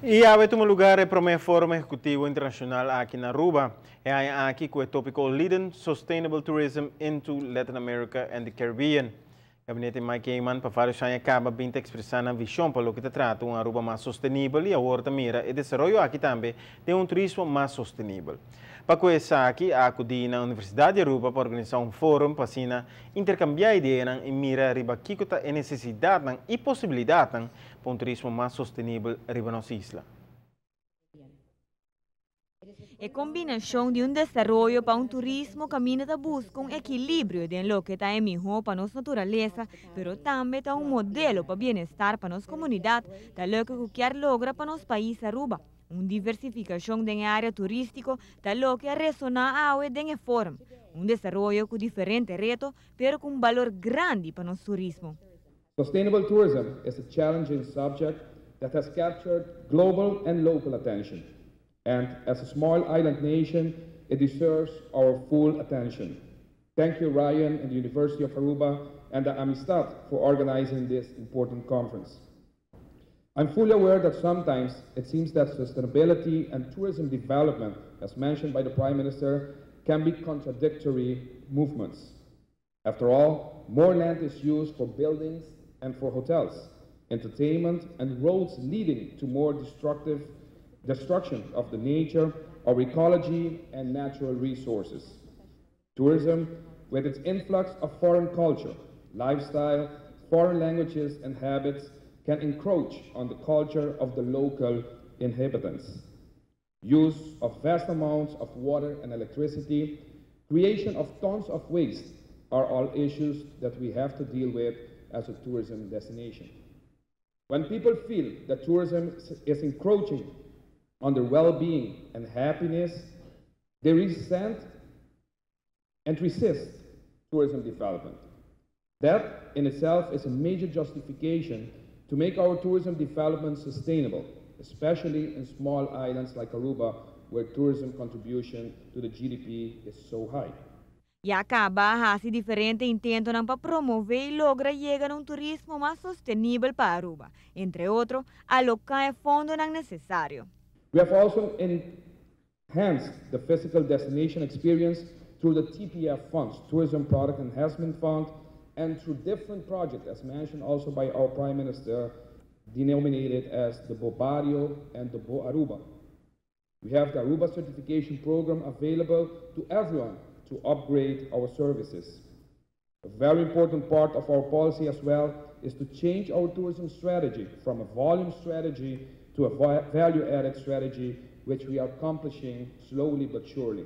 E há um lugar para o Fórum Executivo Internacional aqui na Aruba. E há aqui com o tópico Leading Sustainable Tourism into Latin America and the Caribbean. O gabinete Mike Eyman para vários anos acaba de expressar a visão para o que trata uma Aruba mais sustentável e a outra mira e desenvolvimento aqui também de turismo mais sustentável. Para começar aqui, a acudir na Universidade de Aruba para organizar fórum para intercambiar ideias e mira riba que a necessidade e possibilidade para turismo mais sustentável riba nossa isla. A combinação de desenvolvimento para turismo caminha da busca equilíbrio de lo que está mejor para nossa natureza, pero também está modelo para bem-estar para nossa comunidade, da lo que quer lograr para nosso país Aruba. Diversificação da área turística, da lo que ressonar ao de fórum. Desenvolvimento com diferentes retos, pero com valor grande para nosso turismo. Sustainable tourism is a challenging subject that has captured global and local attention. And as a small island nation, it deserves our full attention. Thank you, Ryan, and the University of Aruba and the Amistad for organizing this important conference. I'm fully aware that sometimes it seems that sustainability and tourism development, as mentioned by the Prime Minister, can be contradictory movements. After all, more land is used for buildings and for hotels, entertainment, and roads leading to more destruction of the nature, our ecology, and natural resources. Tourism, with its influx of foreign culture, lifestyle, foreign languages, and habits, can encroach on the culture of the local inhabitants. Use of vast amounts of water and electricity, creation of tons of waste are all issues that we have to deal with as a tourism destination. When people feel that tourism is encroaching on their well-being and happiness, they resent and resist tourism development. That in itself is a major justification to make our tourism development sustainable, especially in small islands like Aruba, where tourism contribution to the GDP is so high. E acaba assim diferente intento para promover e lograr chegar a turismo mais sustentável para Aruba, entre outros, alocar fundos necessários. We have also enhanced the physical destination experience through the TPF funds, Tourism Product Enhancement Fund, and through different projects, as mentioned also by our Prime Minister, denominated as the BoBarrio and the BoAruba. We have the Aruba certification program available to everyone to upgrade our services. A very important part of our policy as well is to change our tourism strategy from a volume strategy to a value-added strategy, which we are accomplishing slowly but surely.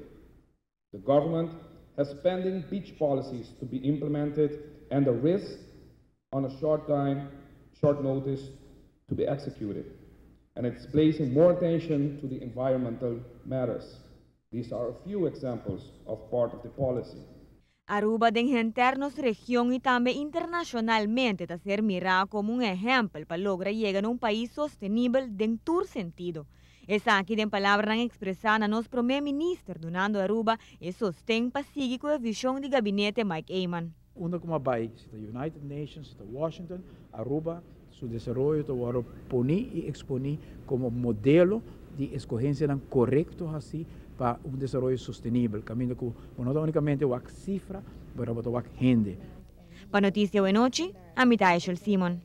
The government has pending beach policies to be implemented and the risk on a short notice to be executed. And it's placing more attention to the environmental matters. These are a few examples of part of the policy. Aruba de internos região e também internacionalmente está ser mirado como exemplo para lograr chegar a país sustentável em todo sentido. Essa aqui tem palavra expressada nosso primeiro-ministro donando Aruba e sostém para seguir com a visão do gabinete Mike Eyman. Como vai, the United Nations, the Washington, Aruba, su desarrollo, to waro poni e exponi como modelo de escorrência correto assim para desenvolvimento sustentável, caminho que não unicamente o cifra, mas o gente. Para Notícia Buenas Noches, a mitad Simon.